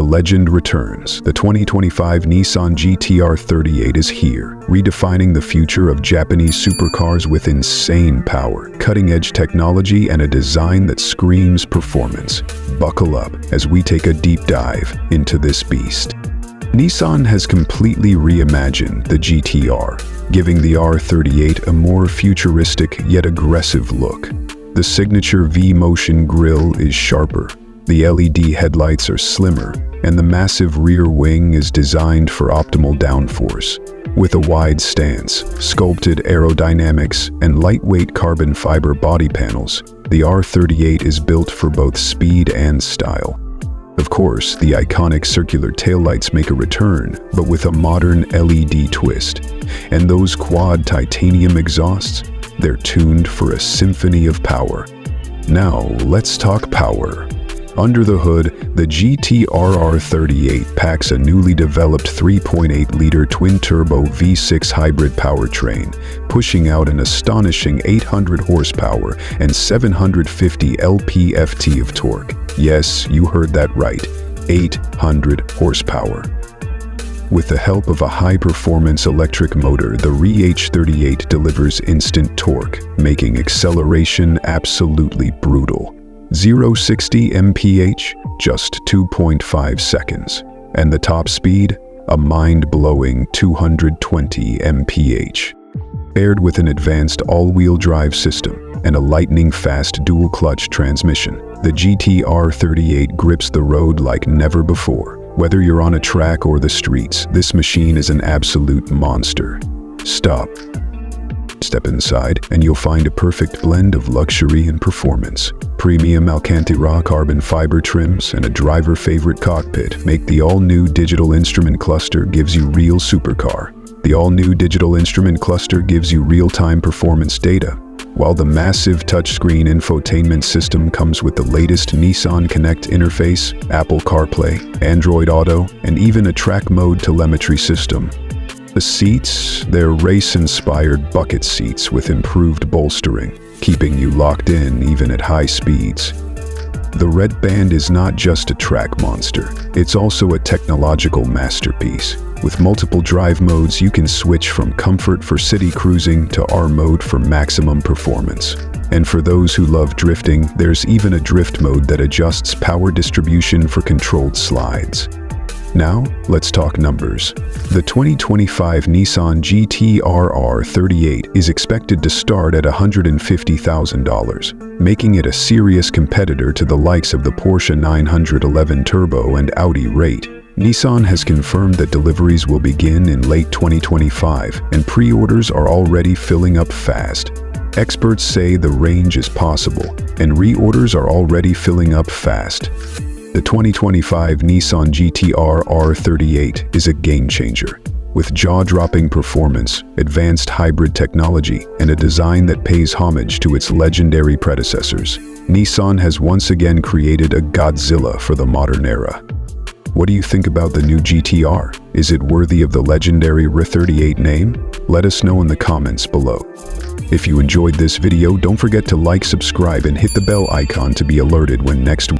legend returns. The 2025 Nissan GT-R R38 is here, redefining the future of Japanese supercars with insane power, cutting-edge technology, and a design that screams performance. Buckle up as we take a deep dive into this beast. Nissan has completely reimagined the GT-R, giving the R38 a more futuristic yet aggressive look. The signature V-motion grille is sharper, the LED headlights are slimmer, and the massive rear wing is designed for optimal downforce. With a wide stance, sculpted aerodynamics, and lightweight carbon fiber body panels, the R38 is built for both speed and style. Of course, the iconic circular taillights make a return, but with a modern LED twist. And those quad titanium exhausts? They're tuned for a symphony of power. Now, let's talk power. Under the hood, the GT-R R38 packs a newly developed 3.8-liter twin-turbo V6 hybrid powertrain, pushing out an astonishing 800 horsepower and 750 lp-ft of torque. Yes, you heard that right, 800 horsepower. With the help of a high-performance electric motor, the R38 delivers instant torque, making acceleration absolutely brutal. 0-60 mph, just 2.5 seconds. And the top speed? A mind-blowing 220 mph. Paired with an advanced all-wheel drive system and a lightning-fast dual-clutch transmission, the GT-R R38 grips the road like never before. Whether you're on a track or the streets, this machine is an absolute monster. Step inside, and you'll find a perfect blend of luxury and performance. Premium Alcantara carbon fiber trims and a driver-favorite cockpit make the all-new digital instrument cluster gives you real supercar. The all-new digital instrument cluster gives you real-time performance data, while the massive touchscreen infotainment system comes with the latest Nissan Connect interface, Apple CarPlay, Android Auto, and even a track mode telemetry system. The seats, they're race-inspired bucket seats with improved bolstering, keeping you locked in even at high speeds. The red band is not just a track monster, it's also a technological masterpiece. With multiple drive modes, you can switch from comfort for city cruising to R mode for maximum performance. And for those who love drifting, there's even a drift mode that adjusts power distribution for controlled slides. Now, let's talk numbers. The 2025 Nissan GT-R R38 is expected to start at $150,000, making it a serious competitor to the likes of the Porsche 911 Turbo and Audi R8. Nissan has confirmed that deliveries will begin in late 2025, and pre-orders are already filling up fast. Experts say the range is possible, and reorders are already filling up fast. The 2025 Nissan GT-R R38 is a game-changer. With jaw-dropping performance, advanced hybrid technology, and a design that pays homage to its legendary predecessors, Nissan has once again created a Godzilla for the modern era. What do you think about the new GT-R? Is it worthy of the legendary R38 name? Let us know in the comments below. If you enjoyed this video, don't forget to like, subscribe, and hit the bell icon to be alerted when next